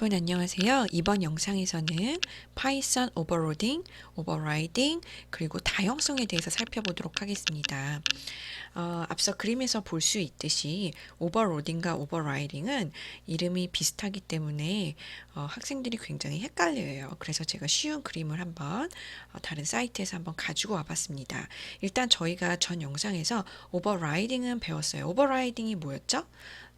여러분 안녕하세요. 이번 영상에서는 파이썬 오버로딩, 오버라이딩, 그리고 다형성에 대해서 살펴보도록 하겠습니다. 앞서 그림에서 볼 수 있듯이 오버로딩과 오버라이딩은 이름이 비슷하기 때문에 학생들이 굉장히 헷갈려요. 그래서 제가 쉬운 그림을 한번 다른 사이트에서 한번 가지고 와봤습니다. 일단 저희가 전 영상에서 오버라이딩은 배웠어요. 오버라이딩이 뭐였죠?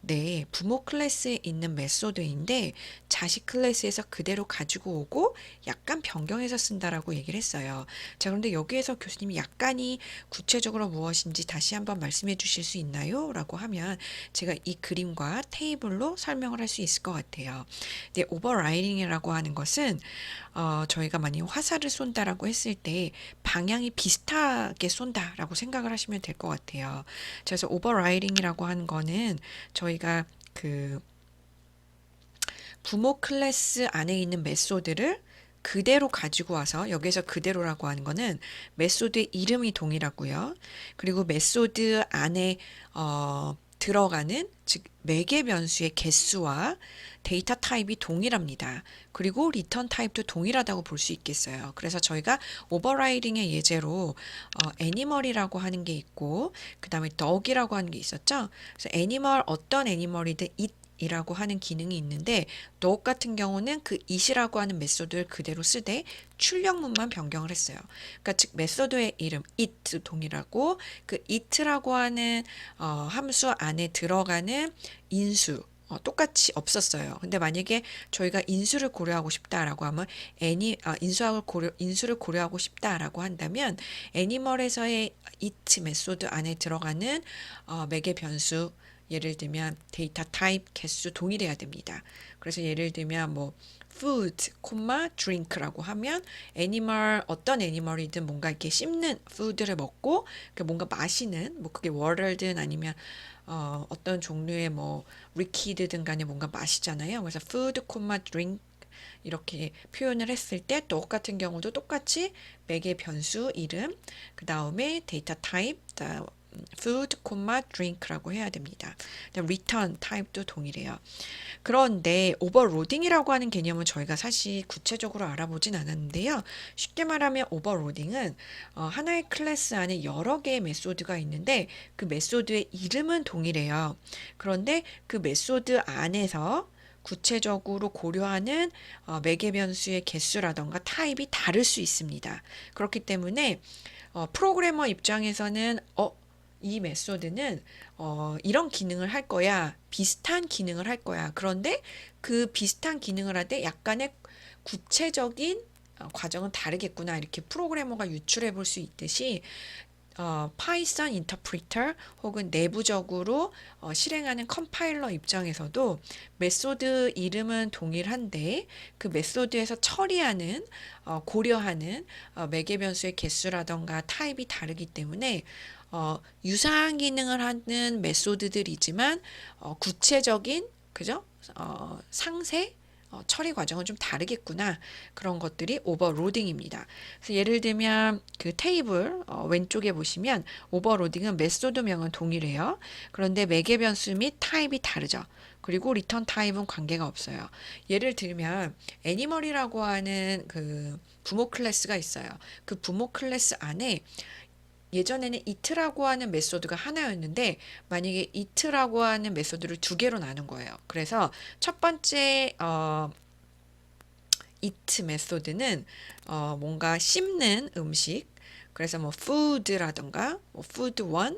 네, 부모 클래스에 있는 메소드인데 자식 클래스에서 그대로 가지고 오고 약간 변경해서 쓴다라고 얘기를 했어요. 자, 그런데 여기에서 교수님이 약간이 구체적으로 무엇인지 다시 한번 말씀해 주실 수 있나요? 라고 하면 제가 이 그림과 테이블로 설명을 할 수 있을 것 같아요. 네, 오버라이딩이라고 하는 것은 저희가 만약 화살을 쏜다라고 했을 때 방향이 비슷하게 쏜다라고 생각을 하시면 될 것 같아요. 그래서 오버라이딩이라고 하는 거는 저희가 그 부모 클래스 안에 있는 메소드를 그대로 가지고 와서 여기서 그대로라고 하는 거는 메소드의 이름이 동일하고요. 그리고 메소드 안에 들어가는 즉 매개 변수의 개수와 데이터 타입이 동일합니다. 그리고 리턴 타입도 동일하다고 볼 수 있겠어요. 그래서 저희가 오버라이딩의 예제로 애니멀이라고 하는 게 있고 그 다음에 dog이라고 하는 게 있었죠. 그래서 애니멀 어떤 애니멀이든 이라고 하는 기능이 있는데 dog 같은 경우는 그 it이라고 하는 메소드를 그대로 쓰되 출력문만 변경을 했어요. 그러니까 즉 메소드의 이름 it 동일하고 그 it라고 하는 함수 안에 들어가는 인수 똑같이 없었어요. 근데 만약에 저희가 인수를 고려하고 싶다라고 하면 인수를 고려하고 싶다라고 한다면 애니멀에서의 it 메소드 안에 들어가는 매개 변수 예를 들면 데이터 타입 개수 동일해야 됩니다. 그래서 예를 들면 뭐 food, drink라고 하면 애니멀 어떤 애니멀이든 뭔가 이렇게 씹는 food를 먹고 뭔가 마시는 뭐 그게 water든 아니면 어떤 종류의 뭐 liquid든 간에 뭔가 마시잖아요. 그래서 food, drink 이렇게 표현을 했을 때 똑같은 경우도 똑같이 매개 변수 이름 그 다음에 데이터 타입 food, drink라고 해야 됩니다. return 타입도 동일해요. 그런데 오버로딩이라고 하는 개념은 저희가 사실 구체적으로 알아보진 않았는데요. 쉽게 말하면 오버로딩은 하나의 클래스 안에 여러 개의 메소드가 있는데 그 메소드의 이름은 동일해요. 그런데 그 메소드 안에서 구체적으로 고려하는 매개 변수의 개수라던가 타입이 다를 수 있습니다. 그렇기 때문에 프로그래머 입장에서는 이 메소드는 이런 기능을 할 거야. 비슷한 기능을 할 거야. 그런데 그 비슷한 기능을 할 때 약간의 구체적인 과정은 다르겠구나. 이렇게 프로그래머가 유출해 볼 수 있듯이 파이썬 인터프리터 혹은 내부적으로 실행하는 컴파일러 입장에서도 메소드 이름은 동일한데 그 메소드에서 처리하는 고려하는 매개 변수의 개수라던가 타입이 다르기 때문에 유사한 기능을 하는 메소드들이지만 구체적인 그죠? 상세 처리 과정은 좀 다르겠구나. 그런 것들이 오버로딩입니다. 그래서 예를 들면 그 테이블 왼쪽에 보시면 오버로딩은 메소드명은 동일해요. 그런데 매개 변수 및 타입이 다르죠. 그리고 리턴 타입은 관계가 없어요. 예를 들면 애니멀이라고 하는 그 부모 클래스가 있어요. 그 부모 클래스 안에 예전에는 it라고 하는 메소드가 하나였는데 만약에 it라고 하는 메소드를 두 개로 나눈 거예요. 그래서 첫 번째 it 메소드는 뭔가 씹는 음식 그래서 뭐 food라던가 뭐 food 1,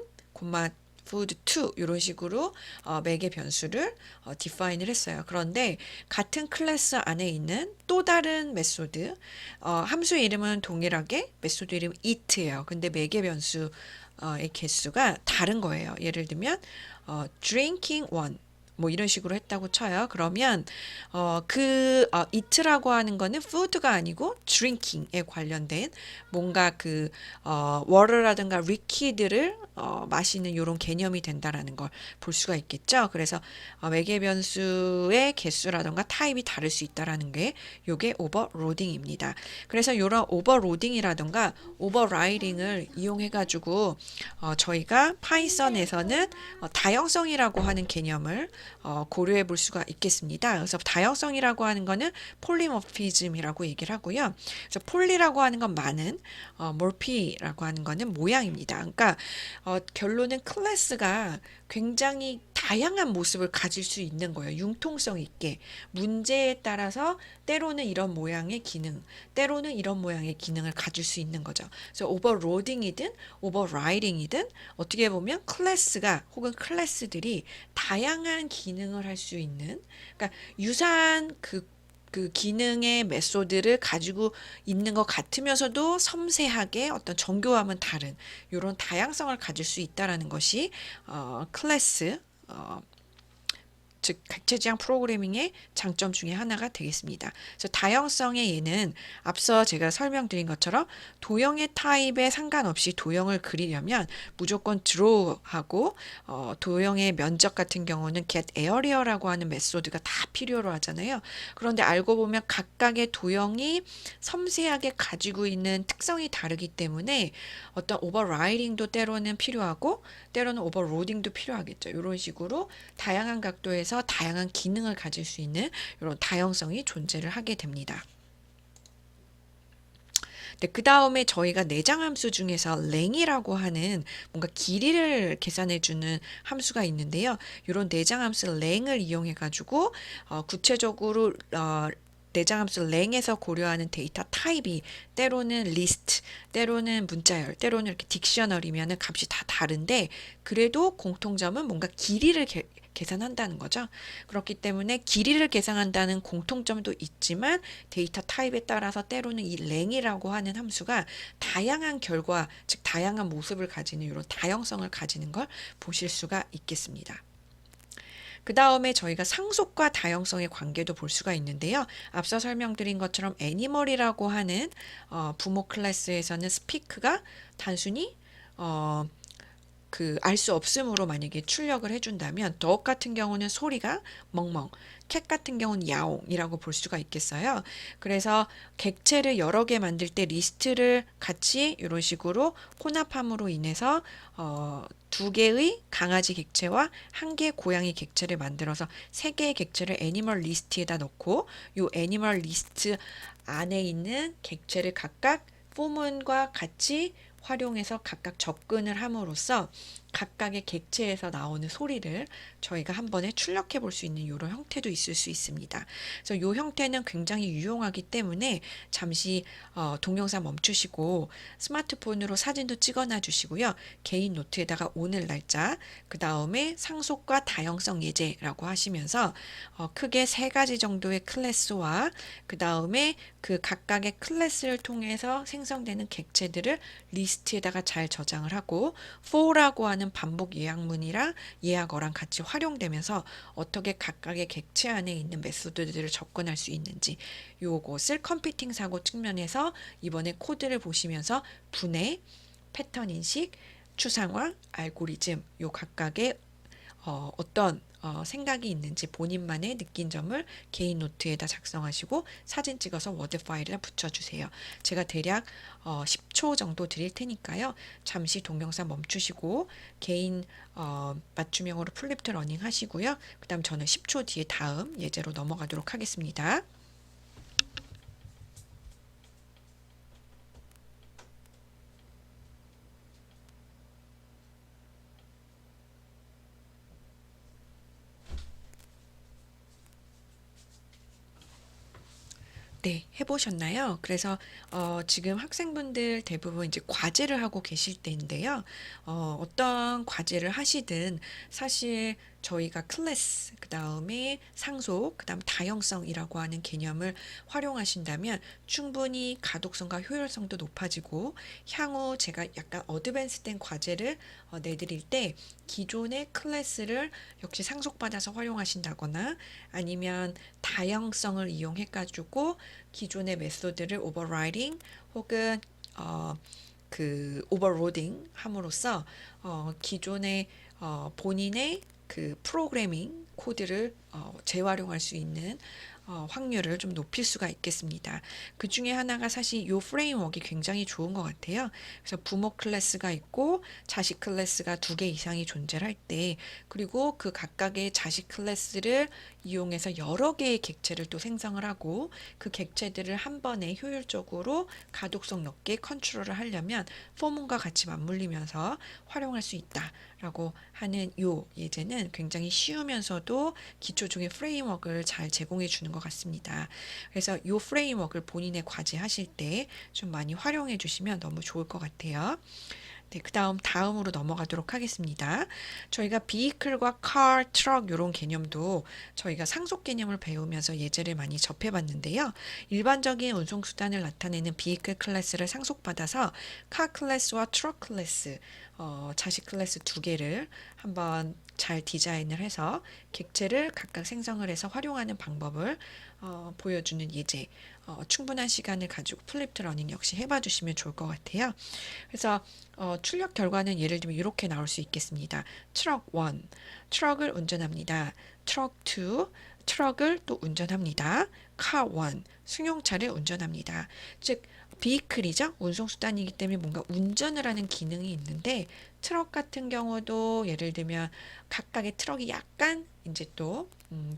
food 2 이런 식으로 매개 변수를 define을 했어요. 그런데 같은 클래스 안에 있는 또 다른 메소드 함수의 이름은 동일하게 메소드 이름 it예요. 근데 매개 변수의 개수가 다른 거예요. 예를 들면 drinking 1 뭐 이런 식으로 했다고 쳐요. 그러면 it라고 하는 거는 food가 아니고 drinking에 관련된 뭔가 그 water라든가 liquid를 마시는 이런 개념이 된다라는 걸 볼 수가 있겠죠. 그래서 매개 변수의 개수라든가 타입이 다를 수 있다라는 게 요게 오버로딩입니다. 그래서 이런 오버로딩이라든가 오버라이딩을 이용해 가지고 저희가 파이썬에서는 다형성이라고 하는 개념을 고려해 볼 수가 있겠습니다. 그래서 다양성이라고 하는 거는 폴리모피즘이라고 얘기를 하고요. 그래서 폴리라고 하는 건 많은, 몰피라고 하는 거는 모양입니다. 그러니까 결론은 클래스가 굉장히 다양한 모습을 가질 수 있는 거예요. 융통성 있게. 문제에 따라서 때로는 이런 모양의 기능, 때로는 이런 모양의 기능을 가질 수 있는 거죠. 그래서 오버로딩이든 오버라이딩이든 어떻게 보면 클래스가 혹은 클래스들이 다양한 기능을 할 수 있는, 그러니까 유사한 그 기능의 메소드를 가지고 있는 것 같으면서도 섬세하게 어떤 정교함은 다른 이런 다양성을 가질 수 있다라는 것이 클래스, 즉 객체지향 프로그래밍의 장점 중에 하나가 되겠습니다. 그래서 다양성의 예는 앞서 제가 설명드린 것처럼 도형의 타입에 상관없이 도형을 그리려면 무조건 draw하고 도형의 면적 같은 경우는 get area라고 하는 메소드가 다 필요로 하잖아요. 그런데 알고 보면 각각의 도형이 섬세하게 가지고 있는 특성이 다르기 때문에 어떤 오버라이딩도 때로는 필요하고 때로는 오버로딩도 필요하겠죠. 이런 식으로 다양한 각도에서 다양한 기능을 가질 수 있는 이런 다양성이 존재를 하게 됩니다. 네, 그 다음에 저희가 내장 함수 중에서 leng이라고 하는 뭔가 길이를 계산해 주는 함수가 있는데요. 이런 내장 함수 leng을 이용해 가지고 구체적으로 내장 함수 leng에서 고려하는 데이터 타입이 때로는 리스트, 때로는 문자열, 때로는 이렇게 딕셔너리면은 값이 다 다른데 그래도 공통점은 뭔가 길이를 계산한다는 거죠. 그렇기 때문에 길이를 계산한다는 공통점도 있지만 데이터 타입에 따라서 때로는 이 leng이라고 하는 함수가 다양한 결과, 즉 다양한 모습을 가지는 이런 다양성을 가지는 걸 보실 수가 있겠습니다. 그 다음에 저희가 상속과 다양성의 관계도 볼 수가 있는데요. 앞서 설명드린 것처럼 애니멀이라고 하는 부모 클래스에서는 스피크가 단순히 알 수 없음으로 만약에 출력을 해준다면 dog 같은 경우는 소리가 멍멍, cat 같은 경우는 야옹이라고 볼 수가 있겠어요. 그래서 객체를 여러 개 만들 때 리스트를 같이 이런 식으로 혼합함으로 인해서 두 개의 강아지 객체와 한 개의 고양이 객체를 만들어서 세 개의 객체를 애니멀 리스트에다 넣고 이 애니멀 리스트 안에 있는 객체를 각각 포문과 같이 활용해서 각각 접근을 함으로써 각각의 객체에서 나오는 소리를 저희가 한 번에 출력해 볼 수 있는 이런 형태도 있을 수 있습니다. 그래서 이 형태는 굉장히 유용하기 때문에 잠시 동영상 멈추시고 스마트폰으로 사진도 찍어놔 주시고요. 개인 노트에다가 오늘 날짜, 그 다음에 상속과 다양성 예제라고 하시면서 크게 세 가지 정도의 클래스와 그 다음에 그 각각의 클래스를 통해서 생성되는 객체들을 리스트에다가 잘 저장을 하고 for라고 하는 반복 예약문이랑 예약어랑 같이 활용되면서 어떻게 각각의 객체 안에 있는 메소드들을 접근할 수 있는지 요것을 컴퓨팅 사고 측면에서 이번에 코드를 보시면서 분해, 패턴 인식, 추상화, 알고리즘 요 각각의 어떤 생각이 있는지 본인만의 느낀 점을 개인 노트에다 작성하시고 사진 찍어서 워드 파일에 붙여주세요. 제가 대략 10초 정도 드릴 테니까요. 잠시 동영상 멈추시고 개인 맞춤형으로 플립트 러닝 하시고요. 그 다음 저는 10초 뒤에 다음 예제로 넘어가도록 하겠습니다. 네, 해보셨나요? 그래서 지금 학생분들 대부분 이제 과제를 하고 계실 때인데요. 어떤 과제를 하시든 사실 저희가 클래스, 그 다음에 상속, 그 다음 다형성이라고 하는 개념을 활용하신다면 충분히 가독성과 효율성도 높아지고 향후 제가 약간 어드밴스된 과제를 내드릴 때 기존의 클래스를 역시 상속받아서 활용하신다거나 아니면 다양성을 이용해 가지고 기존의 메소드를 오버라이딩 혹은 오버로딩 함으로써 기존의 본인의 그 프로그래밍 코드를 재활용할 수 있는 확률을 좀 높일 수가 있겠습니다. 그 중에 하나가 사실 요 프레임워크가 굉장히 좋은 것 같아요. 그래서 부모 클래스가 있고 자식 클래스가 2개 이상이 존재할 때, 그리고 그 각각의 자식 클래스를 이용해서 여러 개의 객체를 또 생성을 하고 그 객체들을 한 번에 효율적으로 가독성 높게 컨트롤을 하려면 포문과 같이 맞물리면서 활용할 수 있다라고 하는 요 예제는 굉장히 쉬우면서도 기초적인 프레임워크를 잘 제공해 주는 것 같습니다. 그래서 요 프레임워크를 본인의 과제 하실 때 좀 많이 활용해 주시면 너무 좋을 것 같아요. 네, 다음으로 넘어가도록 하겠습니다. 저희가 vehicle과 car, truck 이런 개념도 저희가 상속 개념을 배우면서 예제를 많이 접해봤는데요. 일반적인 운송수단을 나타내는 vehicle 클래스를 상속받아서 car 클래스와 truck 클래스, 자식 클래스 2개를 한번 잘 디자인을 해서 객체를 각각 생성을 해서 활용하는 방법을 보여주는 예제, 충분한 시간을 가지고 플립드 러닝 역시 해봐 주시면 좋을 것 같아요. 그래서 출력 결과는 예를 들면 이렇게 나올 수 있겠습니다. 트럭 1, 트럭을 운전합니다. 트럭 2, 트럭을 또 운전합니다. 카 1, 승용차를 운전합니다. 즉 비클이죠. 운송수단이기 때문에 뭔가 운전을 하는 기능이 있는데 트럭 같은 경우도 예를 들면 각각의 트럭이 약간 이제 또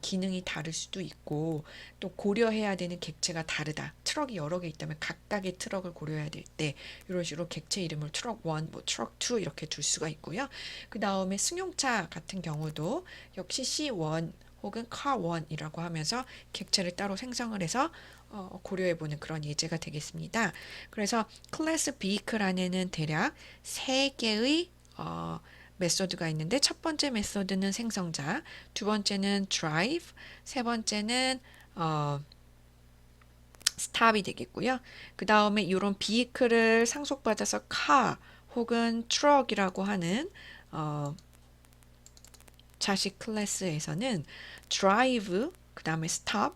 기능이 다를 수도 있고 또 고려해야 되는 객체가 다르다. 트럭이 여러 개 있다면 각각의 트럭을 고려해야 될 때 이런 식으로 객체 이름을 트럭 1, 뭐 트럭 2 이렇게 둘 수가 있고요. 그 다음에 승용차 같은 경우도 역시 C1 혹은 car1이라고 하면서 객체를 따로 생성을 해서 고려해보는 그런 예제가 되겠습니다. 그래서 클래스 비이클 안에는 대략 3개의 메소드가 있는데 첫 번째 메소드는 생성자, 두 번째는 drive, 세 번째는 스탑이 되겠고요. 그 다음에 이런 비이클을 상속받아서 카 혹은 트럭이라고 하는 자식 클래스에서는 drive, 그 다음에 stop,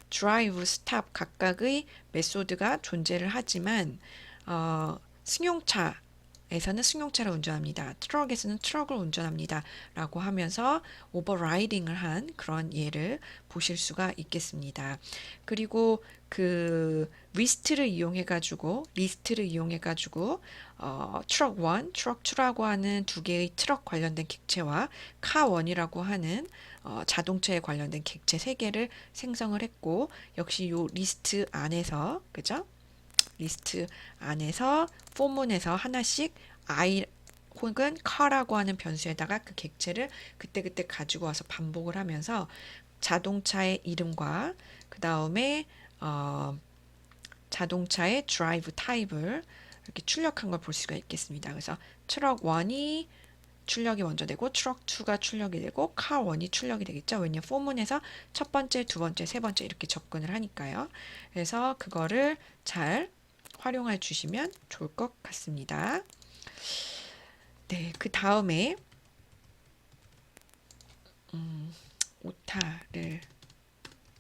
drive, stop 각각의 메소드가 존재를 하지만 승용차에서는 승용차를 운전합니다. 트럭에서는 트럭을 운전합니다. 라고 하면서 오버라이딩을 한 그런 예를 보실 수가 있겠습니다. 그리고 그 리스트를 이용해 가지고 트럭 1, 트럭 2라고 하는 2개의 트럭 관련된 객체와 카 1이라고 하는 자동차에 관련된 객체 3개를 생성을 했고 역시 요 리스트 안에서 그죠? 리스트 안에서 포문에서 하나씩 I 혹은 car라고 하는 변수에다가 그 객체를 그때그때 가지고 와서 반복을 하면서 자동차의 이름과 그 다음에 자동차의 drive 타입을 이렇게 출력한 걸 볼 수가 있겠습니다. 그래서 트럭 1이 출력이 먼저 되고 트럭 2가 출력이 되고 카 1이 출력이 되겠죠. 왜냐면 포문에서 첫 번째, 두 번째, 세 번째 이렇게 접근을 하니까요. 그래서 그거를 잘 활용해 주시면 좋을 것 같습니다. 네, 그 다음에 오타를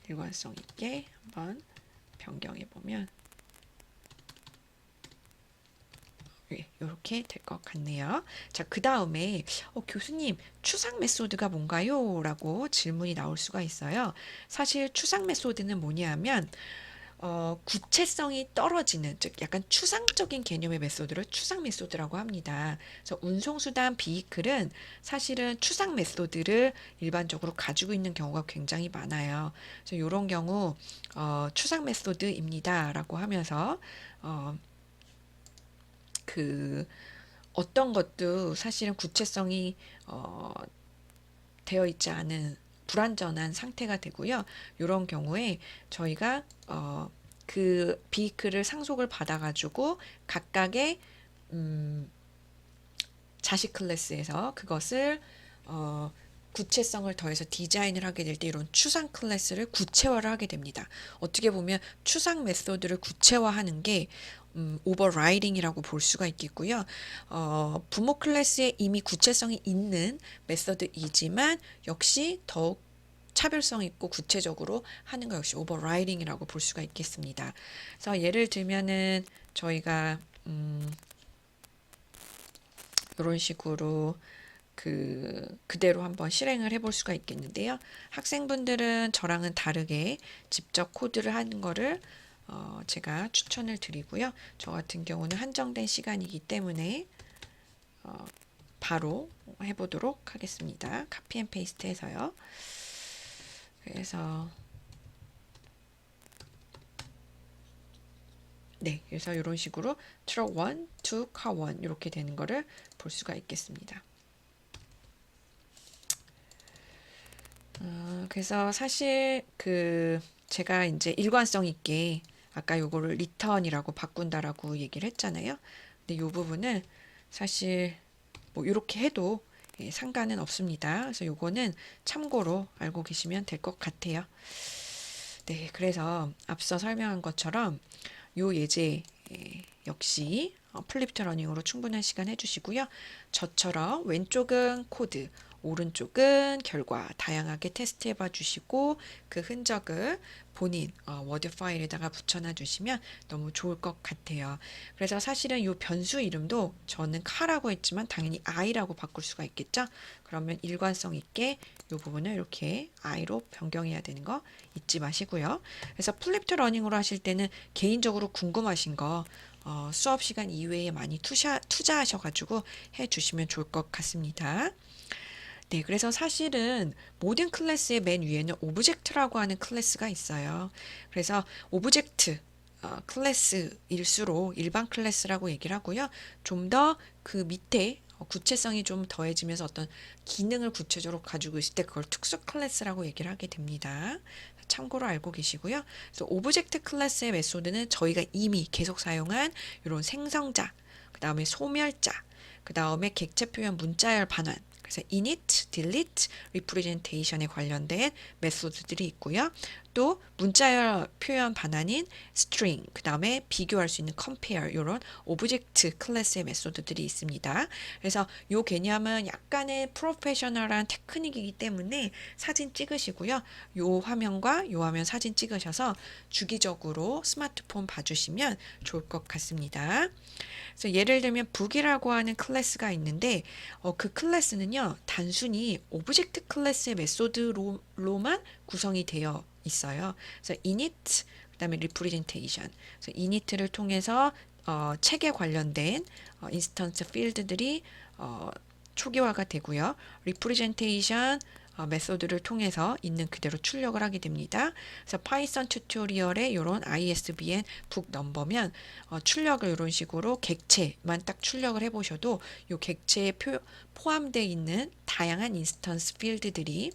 일관성 있게 한번 변경해 보면 이렇게 될 것 같네요. 자, 그 다음에 교수님 추상 메소드가 뭔가요? 라고 질문이 나올 수가 있어요. 사실 추상 메소드는 뭐냐면 구체성이 떨어지는 즉 약간 추상적인 개념의 메소드를 추상 메소드라고 합니다. 그래서 운송수단 비이클은 사실은 추상 메소드를 일반적으로 가지고 있는 경우가 굉장히 많아요. 그래서 이런 경우 추상 메소드입니다라고 하면서 그 어떤 것도 사실은 구체성이 되어 있지 않은 불완전한 상태가 되고요. 이런 경우에 저희가 그 비이클을 상속을 받아가지고 각각의 자식 클래스에서 그것을 구체성을 더해서 디자인을 하게 될 때 이런 추상 클래스를 구체화를 하게 됩니다. 어떻게 보면 추상 메소드를 구체화하는 게 오버라이딩이라고 볼 수가 있겠고요. 부모 클래스에 이미 구체성이 있는 메소드이지만 역시 더욱 차별성 있고 구체적으로 하는 거 역시 오버라이딩이라고 볼 수가 있겠습니다. 그래서 예를 들면은 저희가 이런 식으로 그대로 한번 실행을 해볼 수가 있겠는데요. 학생분들은 저랑은 다르게 직접 코드를 하는 거를 제가 추천을 드리고요. 저 같은 경우는 한정된 시간이기 때문에 바로 해보도록 하겠습니다. 카피 앤 페이스트 해서요. 그래서 네, 그래서 이런 식으로 트럭 1, 2, 카 1 이렇게 되는 거를 볼 수가 있겠습니다. 그래서 사실 제가 이제 일관성 있게 아까 요거를 리턴이라고 바꾼다라고 얘기를 했잖아요. 근데 이 부분을 사실 뭐 이렇게 해도 상관은 없습니다. 그래서 요거는 참고로 알고 계시면 될 것 같아요. 네, 그래서 앞서 설명한 것처럼 요 예제 역시 플립트 러닝으로 충분한 시간 해주시고요. 저처럼 왼쪽은 코드, 오른쪽은 결과 다양하게 테스트 해봐 주시고 그 흔적을 본인 워드 파일에다가 붙여놔 주시면 너무 좋을 것 같아요. 그래서 사실은 이 변수 이름도 저는 카라고 했지만 당연히 i라고 바꿀 수가 있겠죠. 그러면 일관성 있게 이 부분을 이렇게 i로 변경해야 되는 거 잊지 마시고요. 그래서 플립트 러닝으로 하실 때는 개인적으로 궁금하신 거 수업 시간 이외에 많이 투자하셔가지고 해주시면 좋을 것 같습니다. 네, 그래서 사실은 모든 클래스의 맨 위에는 오브젝트라고 하는 클래스가 있어요. 그래서 오브젝트 클래스일수록 일반 클래스라고 얘기를 하고요. 좀 더 그 밑에 구체성이 좀 더해지면서 어떤 기능을 구체적으로 가지고 있을 때 그걸 특수 클래스라고 얘기를 하게 됩니다. 참고로 알고 계시고요. 그래서 오브젝트 클래스의 메소드는 저희가 이미 계속 사용한 이런 생성자, 그 다음에 소멸자, 그 다음에 객체 표현 문자열 반환, 그래서 init, delete, representation에 관련된 메소드들이 있고요. 또 문자열 표현 반환인 string, 그 다음에 비교할 수 있는 compare 이런 오브젝트 클래스의 메소드들이 있습니다. 그래서 이 개념은 약간의 프로페셔널한 테크닉이기 때문에 사진 찍으시고요. 이 화면과 이 화면 사진 찍으셔서 주기적으로 스마트폰 봐주시면 좋을 것 같습니다. 그래서 예를 들면 북이라고 하는 클래스가 있는데 그 클래스는요 단순히 오브젝트 클래스의 메소드로만 구성이 되어 있어요. 그래서 init 그다음에 representation. 그래서 init를 통해서 책에 관련된 인스턴스 필드들이 초기화가 되고요. representation 메소드를 통해서 있는 그대로 출력을 하게 됩니다. 그래서 파이썬 튜토리얼에 이런 ISBN 북 넘버면 출력을 이런 식으로 객체만 딱 출력을 해보셔도 이 객체에 포함되어 있는 다양한 인스턴스 필드들이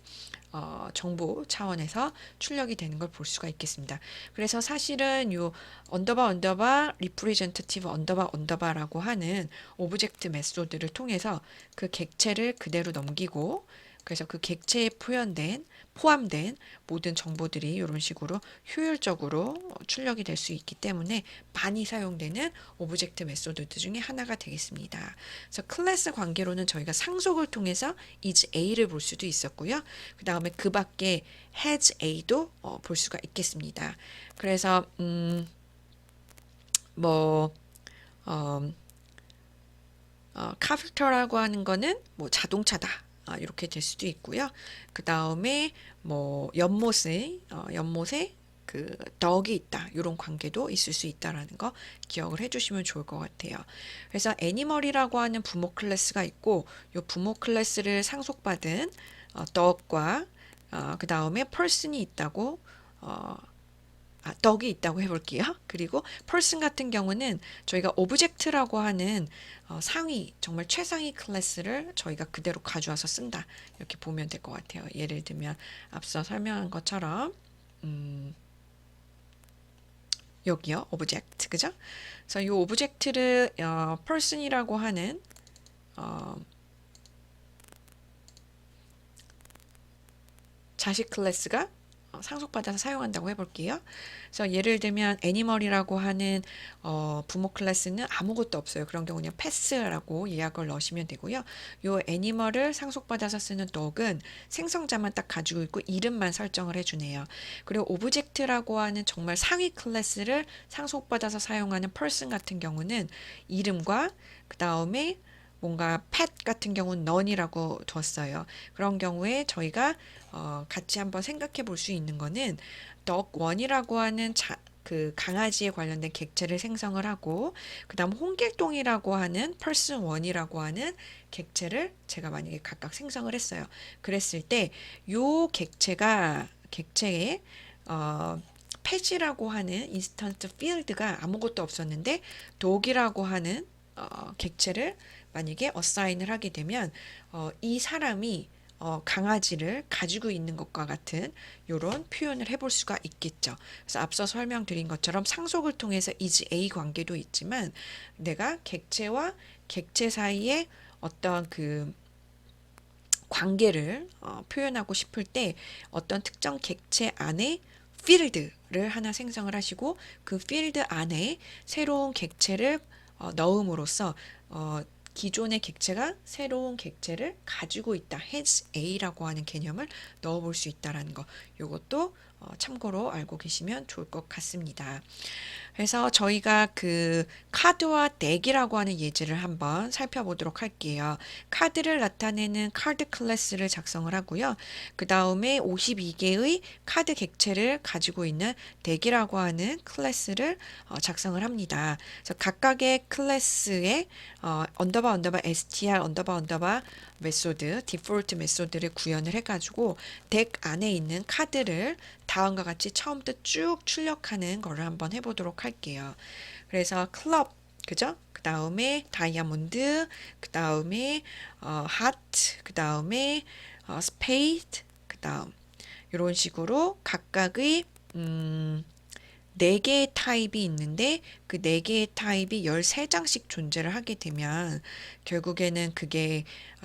정보 차원에서 출력이 되는 걸 볼 수가 있겠습니다. 그래서 사실은 요 언더바 리프레젠터티브 언더바라고 하는 오브젝트 메소드를 통해서 그 객체를 그대로 넘기고 그래서 그 객체에 포함된 모든 정보들이 이런 식으로 효율적으로 출력이 될 수 있기 때문에 많이 사용되는 오브젝트 메소드 중에 하나가 되겠습니다. 그래서 클래스 관계로는 저희가 상속을 통해서 is A를 볼 수도 있었고요. 그 다음에 그 밖에 has A도 볼 수가 있겠습니다. 그래서 카피터라고 하는 거는 뭐 자동차다. 이렇게 될 수도 있고요. 그 다음에 뭐 연못에 그 덕이 있다. 이런 관계도 있을 수 있다라는 거 기억을 해주시면 좋을 것 같아요. 그래서 애니멀이라고 하는 부모 클래스가 있고 이 부모 클래스를 상속받은 덕과 그 다음에 person이 있다고 덕이 있다고 해볼게요. 그리고 person 같은 경우는 저희가 오브젝트라고 하는 상위, 정말 최상위 클래스를 저희가 그대로 가져와서 쓴다. 이렇게 보면 될 것 같아요. 예를 들면 앞서 설명한 것처럼 여기요. 오브젝트, 그죠? 그래서 이 오브젝트를 person이라고 하는 자식 클래스가 상속받아서 사용한다고 해볼게요. 그래서 예를 들면 애니멀이라고 하는 부모 클래스는 아무것도 없어요. 그런 경우는 패스라고 예약을 넣으시면 되고요. 요 애니멀을 상속받아서 쓰는 dog은 생성자만 딱 가지고 있고 이름만 설정을 해주네요. 그리고 오브젝트라고 하는 정말 상위 클래스를 상속받아서 사용하는 person 같은 경우는 이름과 그 다음에 뭔가 pet 같은 경우는 none이라고 뒀어요. 그런 경우에 저희가 같이 한번 생각해 볼 수 있는 거는 dog1이라고 하는 그 강아지에 관련된 객체를 생성을 하고 그다음 홍길동이라고 하는 person 1이라고 하는 객체를 제가 만약에 각각 생성을 했어요. 그랬을 때 요 객체에 펫이라고 하는 인스턴트 필드가 아무것도 없었는데 dog이라고 하는 객체를 만약에 어사인을 하게 되면 이 사람이 강아지를 가지고 있는 것과 같은 이런 표현을 해볼 수가 있겠죠. 그래서 앞서 설명드린 것처럼 상속을 통해서 is A 관계도 있지만 내가 객체와 객체 사이에 어떤 그 관계를 표현하고 싶을 때 어떤 특정 객체 안에 필드를 하나 생성을 하시고 그 필드 안에 새로운 객체를 넣음으로써 기존의 객체가 새로운 객체를 가지고 있다. has A라고 하는 개념을 넣어볼 수 있다라는 거. 이것도 참고로 알고 계시면 좋을 것 같습니다. 그래서 저희가 그 카드와 덱이라고 하는 예제를 한번 살펴보도록 할게요. 카드를 나타내는 카드 클래스를 작성을 하고요. 그 다음에 52개의 카드 객체를 가지고 있는 덱이라고 하는 클래스를 작성을 합니다. 그래서 각각의 클래스에 언더바 str 언더바 메소드, 디폴트 메소드를 구현을 해가지고 덱 안에 있는 카드를 다음과 같이 처음부터 쭉 출력하는 거를 한번 해보도록 할게요. 그래서 클럽, 그죠? 그 다음에 다이아몬드, 그 다음에 하트, 그 다음에 스페이드, 그 다음 이런 식으로 각각의 4개의 타입이 있는데 그 4개의 타입이 13장씩 존재를 하게 되면 결국에는 그게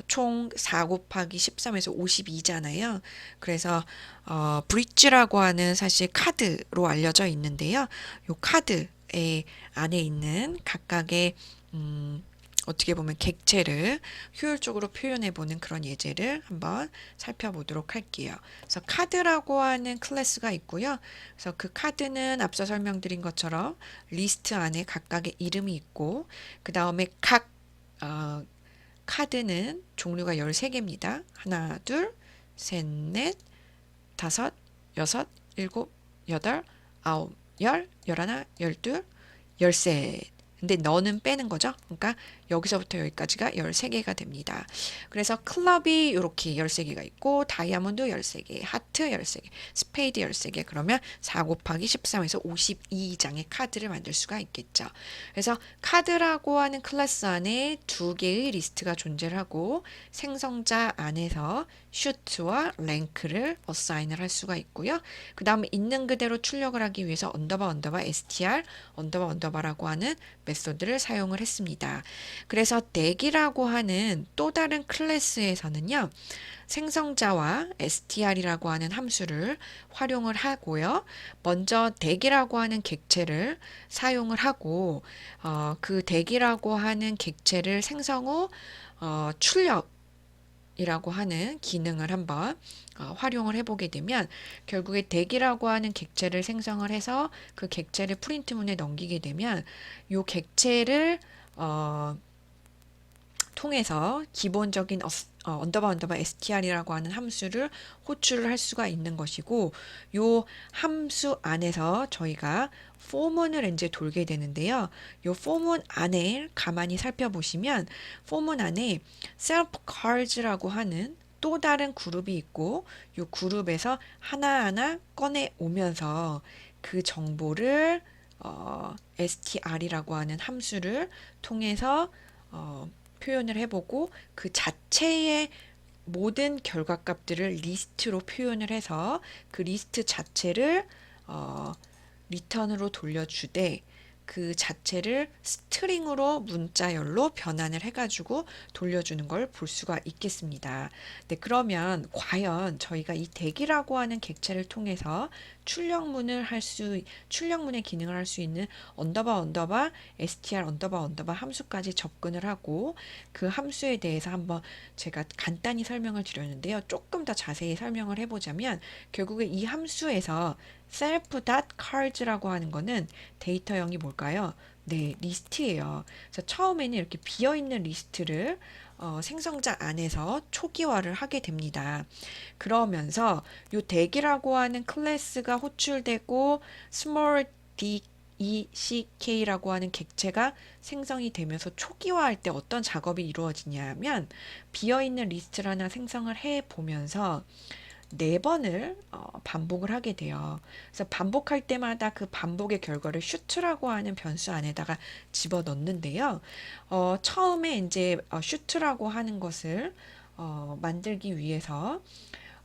총 4 곱하기 13에서 52잖아요. 그래서 브릿지라고 하는 사실 카드로 알려져 있는데요. 요 카드의 안에 있는 각각의 어떻게 보면 객체를 효율적으로 표현해 보는 그런 예제를 한번 살펴보도록 할게요. 그래서 카드라고 하는 클래스가 있고요. 그래서 그 카드는 앞서 설명드린 것처럼 리스트 안에 각각의 이름이 있고 그 다음에 각 카드는 종류가 13개입니다. 하나, 둘, 셋, 넷, 다섯, 여섯, 일곱, 여덟, 아홉, 열, 열하나, 열둘, 열셋. 근데 너는 빼는 거죠. 그러니까 여기서부터 여기까지가 13개가 됩니다. 그래서 클럽이 이렇게 13개가 있고 다이아몬드 13개, 하트 13개, 스페이드 13개 그러면 4 곱하기 13에서 52장의 카드를 만들 수가 있겠죠. 그래서 카드라고 하는 클래스 안에 2개의 리스트가 존재를 하고 생성자 안에서 슈트와 랭크를 어사인을 할 수가 있고요. 그 다음에 있는 그대로 출력을 하기 위해서 언더바 str 언더바라고 하는 메소드를 사용을 했습니다. 그래서 덱이라고 하는 또 다른 클래스에서는요. 생성자와 str이라고 하는 함수를 활용을 하고요. 먼저 덱이라고 하는 객체를 사용을 하고 그 덱이라고 하는 객체를 생성 후 출력이라고 하는 기능을 한번 활용을 해보게 되면 결국에 덱이라고 하는 객체를 생성을 해서 그 객체를 프린트문에 넘기게 되면 이 객체를 통해서 기본적인 언더바 str이라고 하는 함수를 호출을 할 수가 있는 것이고 요 함수 안에서 저희가 포문을 이제 돌게 되는데요. 요 포문 안에 가만히 살펴보시면 포문 안에 self cards라고 하는 또 다른 그룹이 있고 요 그룹에서 하나하나 꺼내 오면서 그 정보를 str이라고 하는 함수를 통해서 표현을 해보고 그 자체의 모든 결과값들을 리스트로 표현을 해서 그 리스트 자체를 리턴으로 돌려주되 그 자체를 스트링으로 문자열로 변환을 해가지고 돌려주는 걸 볼 수가 있겠습니다. 네, 그러면 과연 저희가 이 덱이라고 하는 객체를 통해서 출력문의 기능을 할 수 있는 언더바 str 언더바 함수까지 접근을 하고 그 함수에 대해서 한번 제가 간단히 설명을 드렸는데요. 조금 더 자세히 설명을 해보자면 결국에 이 함수에서 self.cards라고 하는 거는 데이터형이 뭘까요? 네, 리스트예요. 그래서 처음에는 이렇게 비어있는 리스트를 생성자 안에서 초기화를 하게 됩니다. 그러면서 요 대기라고 하는 클래스가 호출되고 small deck라고 하는 객체가 생성이 되면서 초기화할 때 어떤 작업이 이루어지냐면 비어있는 리스트를 하나 생성을 해 보면서 네 번을 반복을 하게 돼요. 그래서 반복할 때마다 그 반복의 결과를 슈트라고 하는 변수 안에다가 집어 넣는데요. 처음에 이제 슈트라고 하는 것을 만들기 위해서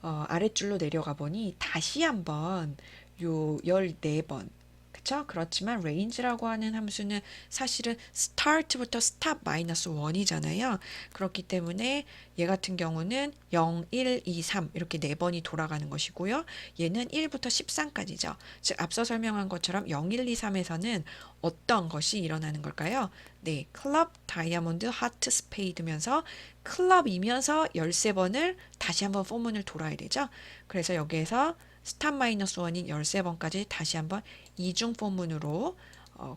아랫줄로 내려가 보니 다시 한번 요 14번 그쵸? 그렇지만 range라고 하는 함수는 사실은 start부터 stop 마이너스 1이잖아요. 그렇기 때문에 얘 같은 경우는 0, 1, 2, 3 이렇게 네 번이 돌아가는 것이고요. 얘는 1부터 13까지죠. 즉 앞서 설명한 것처럼 0, 1, 2, 3에서는 어떤 것이 일어나는 걸까요? 네, 클럽, 다이아몬드, 하트, 스페이드면서 클럽이면서 13번을 다시 한번 포문을 돌아야 되죠. 그래서 여기에서 스탑 마이너스 1인 13번까지 다시 한번 이중 포문으로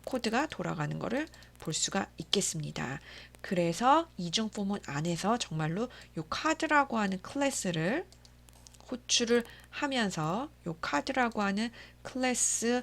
코드가 돌아가는 것을 볼 수가 있겠습니다. 그래서 이중 포문 안에서 정말로 요 카드라고 하는 클래스를 호출을 하면서 요 카드라고 하는 클래스의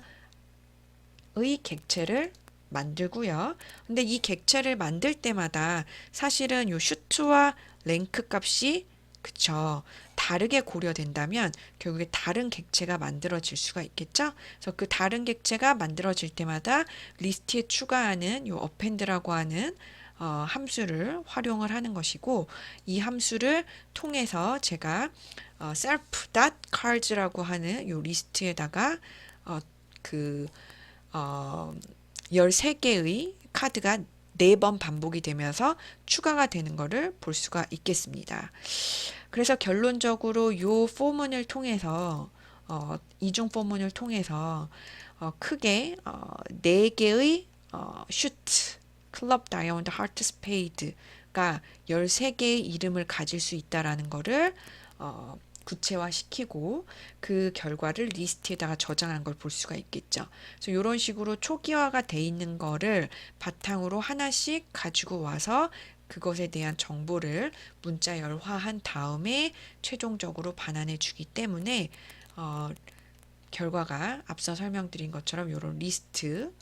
객체를 만들고요. 근데 이 객체를 만들 때마다 사실은 요 슈트와 랭크 값이 그쵸. 다르게 고려된다면 결국에 다른 객체가 만들어질 수가 있겠죠. 그래서 그 다른 객체가 만들어질 때마다 리스트에 추가하는 요 append라고 하는 함수를 활용을 하는 것이고 이 함수를 통해서 제가 self.cards라고 하는 요 리스트에다가 그 13개의 카드가 4번 반복이 되면서 추가가 되는 것을 볼 수가 있겠습니다. 그래서 결론적으로 요 포문을 통해서 이중 포문을 통해서 크게 4개의 슈트, 클럽, 다이아몬드, 하트, 스페이드가 13개의 이름을 가질 수 있다라는 거를 구체화시키고 그 결과를 리스트에다가 저장한 걸 볼 수가 있겠죠. 그래서 이런 식으로 초기화가 돼 있는 거를 바탕으로 하나씩 가지고 와서 그것에 대한 정보를 문자열화한 다음에 최종적으로 반환해 주기 때문에 어, 결과가 앞서 설명드린 것처럼 이런 리스트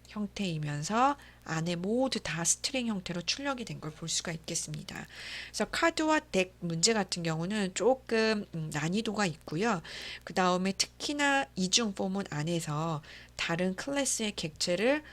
형태이면서 안에 모두 다 스트링 형태로 출력이 된 걸 볼 수가 있겠습니다. 그래서 카드와 덱 문제 같은 경우는 조금 난이도가 있고요. 그 다음에 특히나 이중 포문 안에서 다른 클래스의 객체를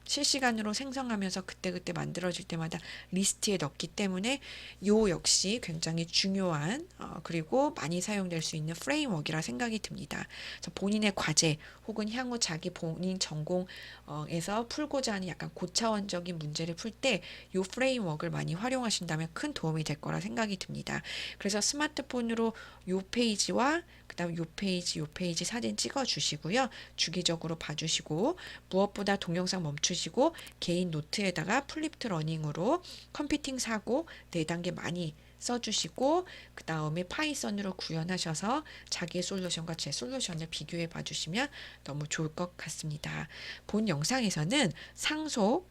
실시간으로 생성하면서 그때그때 만들어질 때마다 리스트에 넣기 때문에 요 역시 굉장히 중요한 그리고 많이 사용될 수 있는 프레임워크이라 생각이 듭니다. 그래서 본인의 과제 혹은 향후 자기 본인 전공에서 풀고자 하는 약간 고차원적인 문제를 풀 때 요 프레임워크를 많이 활용하신다면 큰 도움이 될 거라 생각이 듭니다. 그래서 스마트폰으로 요 페이지와 그다음 요 페이지 사진 찍어 주시고요. 주기적으로 봐주시고 무엇보다 동영상 멈추시고 개인 노트에다가 플립트 러닝으로 컴퓨팅 사고 4단계 많이 써주시고 그 다음에 파이썬으로 구현하셔서 자기의 솔루션과 제 솔루션을 비교해 봐주시면 너무 좋을 것 같습니다. 본 영상에서는 상속,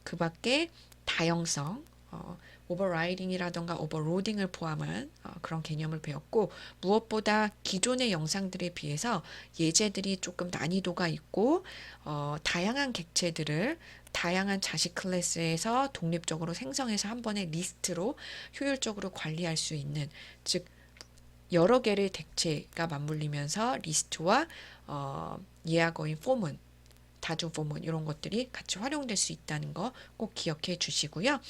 그 밖에 다형성, 오버라이딩이라던가 오버로딩을 포함한 그런 개념을 배웠고 무엇보다 기존의 영상들에 비해서 예제들이 조금 난이도가 있고 다양한 객체들을 다양한 자식 클래스에서 독립적으로 생성해서 한 번에 리스트로 효율적으로 관리할 수 있는 즉 여러 개의 객체가 맞물리면서 리스트와 예하거인 포문 다중 포문 이런 것들이 같이 활용될 수 있다는 거 꼭 기억해 주시고요.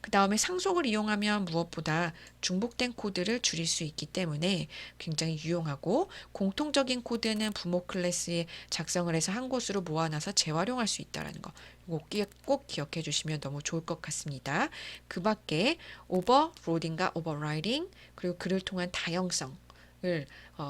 그 다음에 상속을 이용하면 무엇보다 중복된 코드를 줄일 수 있기 때문에 굉장히 유용하고 공통적인 코드는 부모 클래스에 작성을 해서 한 곳으로 모아놔서 재활용할 수 있다는 거 꼭 기억해 주시면 너무 좋을 것 같습니다. 그 밖에 오버로딩과 오버라이딩 그리고 그를 통한 다형성 을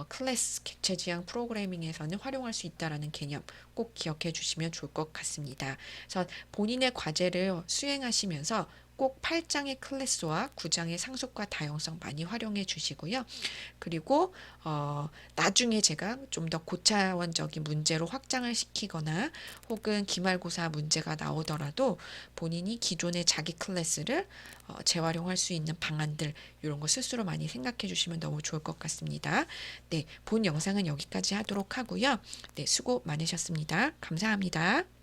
클래스 객체 지향 프로그래밍에서는 활용할 수 있다라는 개념 꼭 기억해 주시면 좋을 것 같습니다. 그래서 본인의 과제를 수행하시면서 꼭 8장의 클래스와 9장의 상속과 다용성 많이 활용해 주시고요. 그리고 나중에 제가 좀 더 고차원적인 문제로 확장을 시키거나 혹은 기말고사 문제가 나오더라도 본인이 기존의 자기 클래스를 재활용할 수 있는 방안들 이런 거 스스로 많이 생각해 주시면 너무 좋을 것 같습니다. 네, 본 영상은 여기까지 하도록 하고요. 네, 수고 많으셨습니다. 감사합니다.